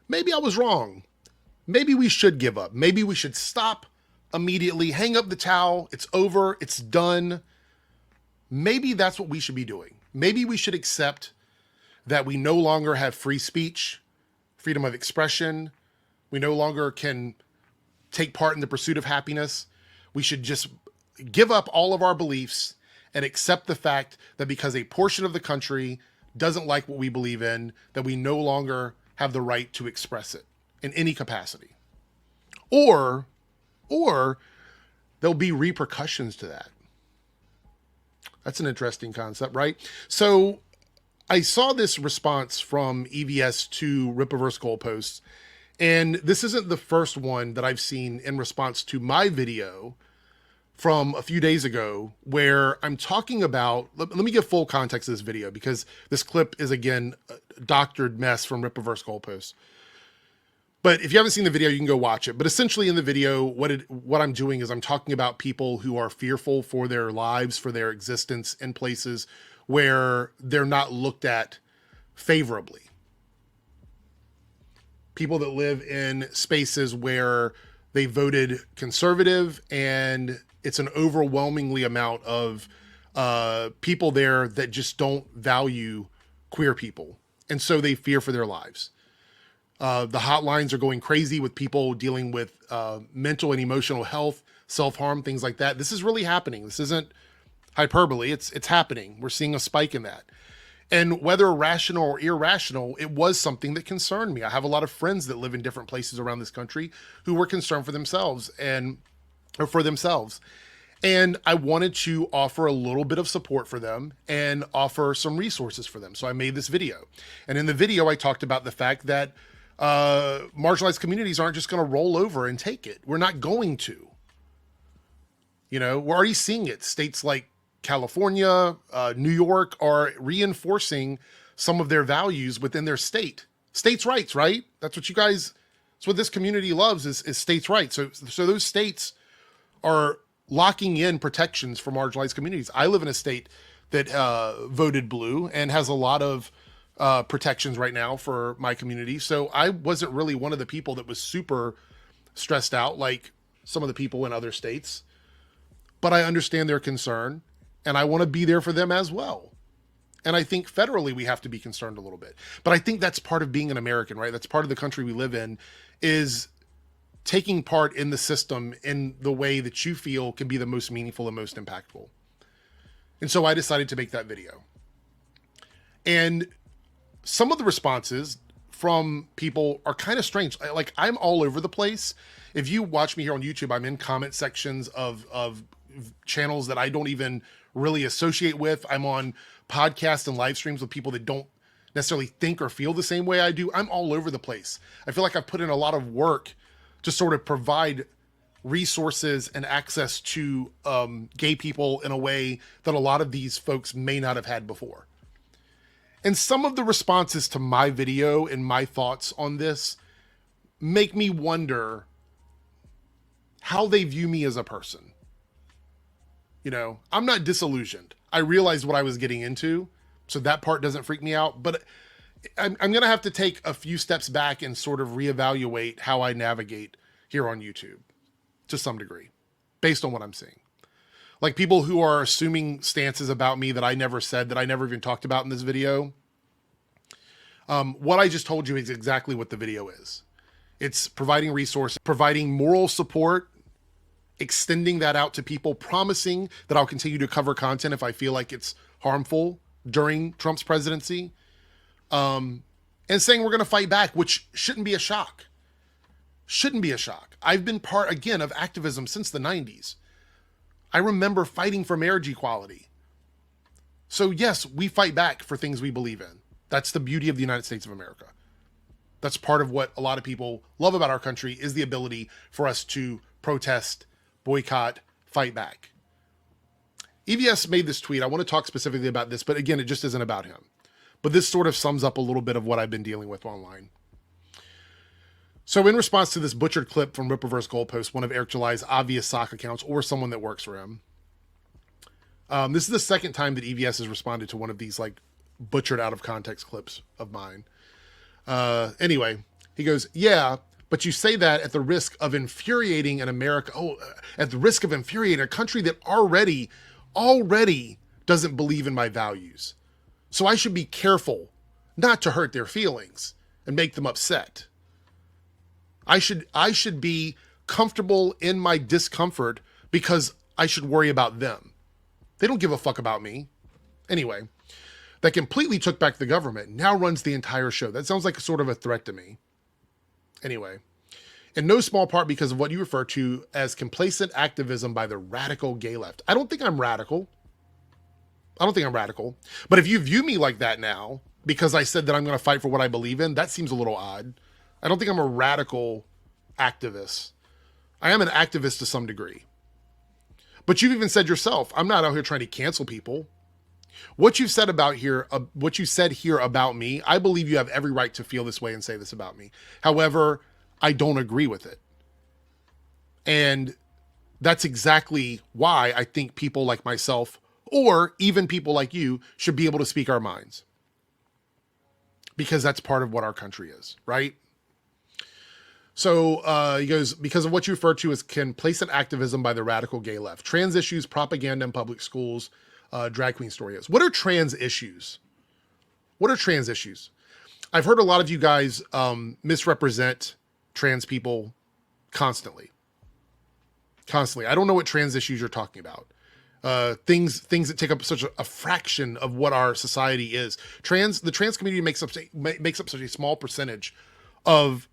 maybe I was wrong. Maybe we should give up. Maybe we should stop immediately, hang up the towel. It's over. It's done. Maybe that's what we should be doing. Maybe we should accept that we no longer have free speech, freedom of expression. We no longer can take part in the pursuit of happiness. We should just give up all of our beliefs and accept the fact that because a portion of the country doesn't like what we believe in, that we no longer have the right to express it in any capacity. Or there'll be repercussions to that. That's an interesting concept, right? So I saw this response from EVS to Rippaverse Goalposts, and this isn't the first one that I've seen in response to my video from a few days ago, where I'm talking about, let me give full context of this video, because this clip is, again, a doctored mess from Rippaverse Goalposts. But if you haven't seen the video, you can go watch it. But essentially in the video, what I'm doing is I'm talking about people who are fearful for their lives, for their existence in places where they're not looked at favorably. People that live in spaces where they voted conservative, and it's an overwhelmingly amount of people there that just don't value queer people. And so they fear for their lives. The hotlines are going crazy with people dealing with mental and emotional health, self-harm, things like that. This is really happening. This isn't hyperbole. It's happening. We're seeing a spike in that. And whether rational or irrational, it was something that concerned me. I have a lot of friends that live in different places around this country who were concerned for themselves and I wanted to offer a little bit of support for them and offer some resources for them. So I made this video. And in the video, I talked about the fact that marginalized communities aren't just going to roll over and take it. We're not going to. You know, we're already seeing it. States like California, New York are reinforcing some of their values within their state. States' rights, right? That's what this community loves is states' rights. So those states are locking in protections for marginalized communities. I live in a state that voted blue and has a lot of protections right now for my community. So I wasn't really one of the people that was super stressed out like some of the people in other states, but I understand their concern and I want to be there for them as well. And I think federally we have to be concerned a little bit, but I think that's part of being an American, right? That's part of the country we live in, is taking part in the system in the way that you feel can be the most meaningful and most impactful. And so I decided to make that video. And some of the responses from people are kind of strange. Like, I'm all over the place. If you watch me here on YouTube, I'm in comment sections of channels that I don't even really associate with. I'm on podcasts and live streams with people that don't necessarily think or feel the same way I do. I'm all over the place. I feel like I've put in a lot of work to sort of provide resources and access to gay people in a way that a lot of these folks may not have had before. And some of the responses to my video and my thoughts on this make me wonder how they view me as a person. You know, I'm not disillusioned. I realized what I was getting into, so that part doesn't freak me out. But I'm going to have to take a few steps back and sort of reevaluate how I navigate here on YouTube to some degree, based on what I'm seeing. Like, people who are assuming stances about me that I never said, that I never even talked about in this video. What I just told you is exactly what the video is. It's providing resources, providing moral support, extending that out to people, promising that I'll continue to cover content if I feel like it's harmful during Trump's presidency, and saying we're going to fight back, which shouldn't be a shock. Shouldn't be a shock. I've been part, again, of activism since the 90s. I remember fighting for marriage equality. So yes, we fight back for things we believe in. That's the beauty of the United States of America. That's part of what a lot of people love about our country, is the ability for us to protest, boycott, fight back. EVS made this tweet. I want to talk specifically about this, but again, it just isn't about him. But this sort of sums up a little bit of what I've been dealing with online. So in response to this butchered clip from Rippaverse Goalpost, one of Eric July's obvious sock accounts, or someone that works for him, this is the second time that EVS has responded to one of these like butchered out of context clips of mine. Anyway, he goes, yeah, but you say that at the risk of infuriating an America. At the risk of infuriating a country that already doesn't believe in my values. So I should be careful not to hurt their feelings and make them upset. I should be comfortable in my discomfort because I should worry about them. They don't give a fuck about me. Anyway, that completely took back the government, now runs the entire show. That sounds like a sort of a threat to me. Anyway, in no small part because of what you refer to as complacent activism by the radical gay left. I don't think I'm radical. But if you view me like that now, because I said that I'm going to fight for what I believe in, that seems a little odd. I don't think I'm a radical activist. I am an activist to some degree. But you've even said yourself, I'm not out here trying to cancel people. What you've said here about me, I believe you have every right to feel this way and say this about me. However, I don't agree with it. And that's exactly why I think people like myself, or even people like you, should be able to speak our minds. Because that's part of what our country is, right? So he goes, because of what you refer to as complacent activism by the radical gay left, trans issues, propaganda in public schools, drag queen stories. What are trans issues? I've heard a lot of you guys misrepresent trans people constantly. I don't know what trans issues you're talking about. Things that take up such a fraction of what our society is. The trans community makes up such a small percentage of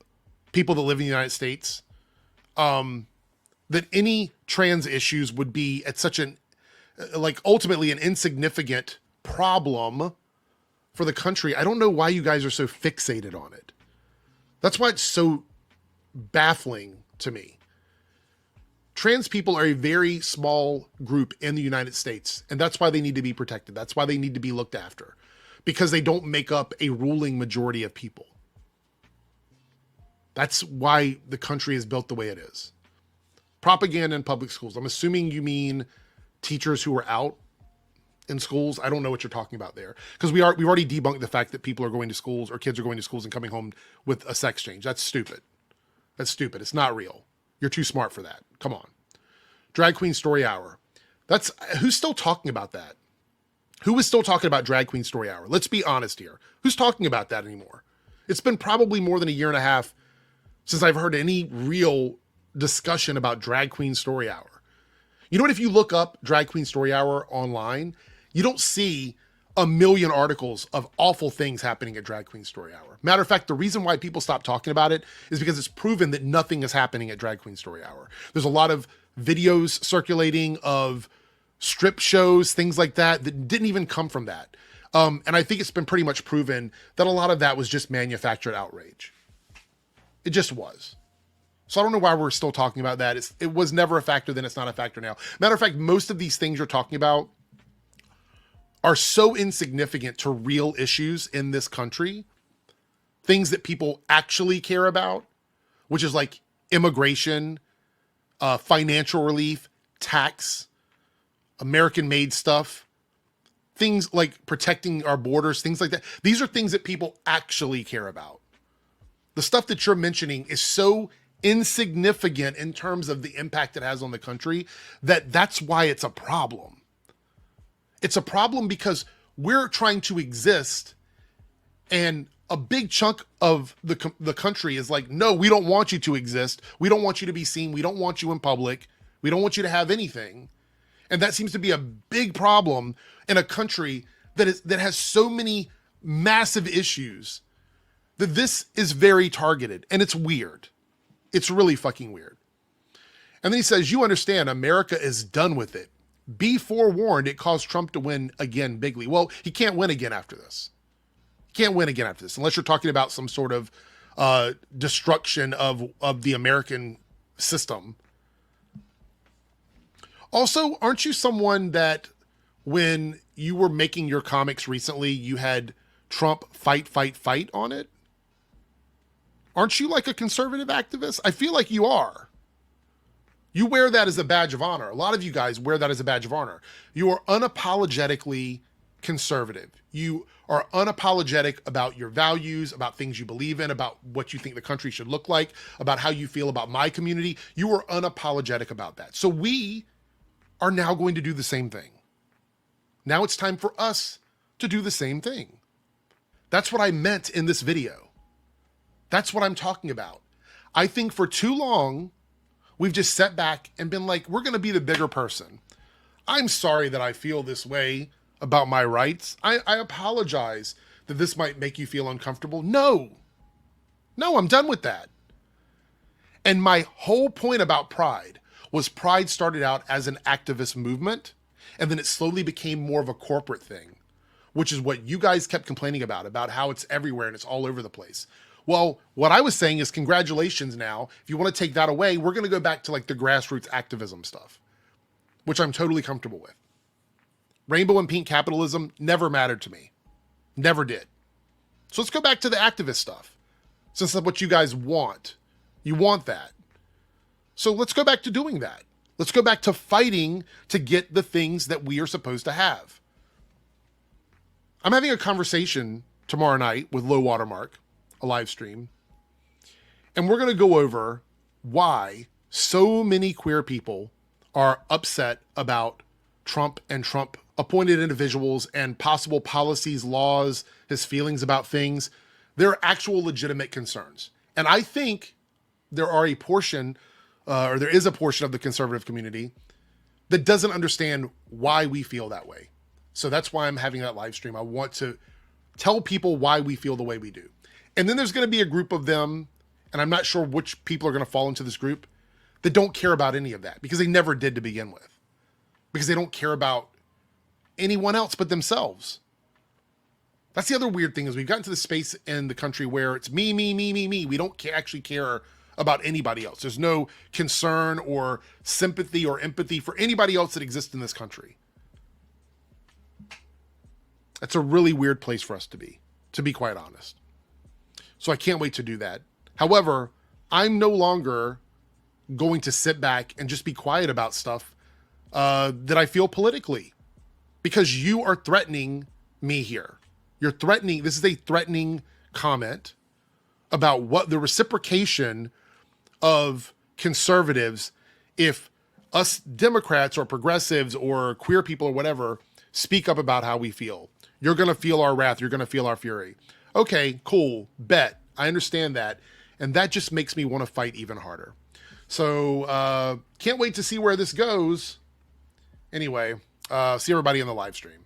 people that live in the United States, that any trans issues would be at such ultimately an insignificant problem for the country. I don't know why you guys are so fixated on it. That's why it's so baffling to me. Trans people are a very small group in the United States, and that's why they need to be protected. That's why they need to be looked after, because they don't make up a ruling majority of people. That's why the country is built the way it is. Propaganda in public schools. I'm assuming you mean teachers who are out in schools. I don't know what you're talking about there, because we've already debunked the fact that people are going to schools, or kids are going to schools and coming home with a sex change. That's stupid. It's not real. You're too smart for that. Come on. Drag Queen Story Hour. Who's still talking about that? Who is still talking about Drag Queen Story Hour? Let's be honest here. Who's talking about that anymore? It's been probably more than a year and a half since I've heard any real discussion about Drag Queen Story Hour. You know what? If you look up Drag Queen Story Hour online, you don't see a million articles of awful things happening at Drag Queen Story Hour. Matter of fact, the reason why people stop talking about it is because it's proven that nothing is happening at Drag Queen Story Hour. There's a lot of videos circulating of strip shows, things like that didn't even come from that. And I think it's been pretty much proven that a lot of that was just manufactured outrage. It just was. So I don't know why we're still talking about that. It was never a factor, then it's not a factor now. Matter of fact, most of these things you're talking about are so insignificant to real issues in this country, things that people actually care about, which is like immigration, financial relief, tax, American-made stuff, things like protecting our borders, things like that. These are things that people actually care about. The stuff that you're mentioning is so insignificant in terms of the impact it has on the country that's why it's a problem. It's a problem because we're trying to exist, and a big chunk of the country is like, no, we don't want you to exist. We don't want you to be seen. We don't want you in public. We don't want you to have anything. And that seems to be a big problem in a country that has so many massive issues, that this is very targeted, and it's weird. It's really fucking weird. And then he says, you understand, America is done with it. Be forewarned, it caused Trump to win again bigly. Well, he can't win again after this. Unless you're talking about some sort of destruction of the American system. Also, aren't you someone that when you were making your comics recently, you had Trump fight on it? Aren't you like a conservative activist? I feel like you are. You wear that as a badge of honor. A lot of you guys wear that as a badge of honor. You are unapologetically conservative. You are unapologetic about your values, about things you believe in, about what you think the country should look like, about how you feel about my community. You are unapologetic about that. So we are now going to do the same thing. Now it's time for us to do the same thing. That's what I meant in this video. That's what I'm talking about. I think for too long, we've just sat back and been like, we're going to be the bigger person. I'm sorry that I feel this way about my rights. I apologize that this might make you feel uncomfortable. No, I'm done with that. And my whole point about Pride was Pride started out as an activist movement, and then it slowly became more of a corporate thing, which is what you guys kept complaining about how it's everywhere and it's all over the place. Well, what I was saying is congratulations now. If you want to take that away, we're going to go back to like the grassroots activism stuff, which I'm totally comfortable with. Rainbow and pink capitalism never mattered to me. Never did. So let's go back to the activist stuff. Since that's what you guys want. You want that. So let's go back to doing that. Let's go back to fighting to get the things that we are supposed to have. I'm having a conversation tomorrow night with Low Watermark, a live stream, and we're going to go over why so many queer people are upset about Trump and Trump appointed individuals and possible policies, laws, his feelings about things. There are actual legitimate concerns. And I think there are a portion, or there is a portion of the conservative community that doesn't understand why we feel that way. So that's why I'm having that live stream. I want to tell people why we feel the way we do. And then there's going to be a group of them, and I'm not sure which people are going to fall into this group, that don't care about any of that because they never did to begin with. Because they don't care about anyone else but themselves. That's the other weird thing is we've gotten to the space in the country where it's me. We don't actually care about anybody else. There's no concern or sympathy or empathy for anybody else that exists in this country. That's a really weird place for us to be quite honest. So I can't wait to do that. However, I'm no longer going to sit back and just be quiet about stuff that I feel politically, because you are threatening me here. You're threatening, this is a threatening comment about what the reciprocation of conservatives, if us Democrats or progressives or queer people or whatever speak up about how we feel. You're going to feel our wrath. You're going to feel our fury. Okay, cool. Bet. I understand that. And that just makes me want to fight even harder. So can't wait to see where this goes. Anyway, see everybody in the live stream.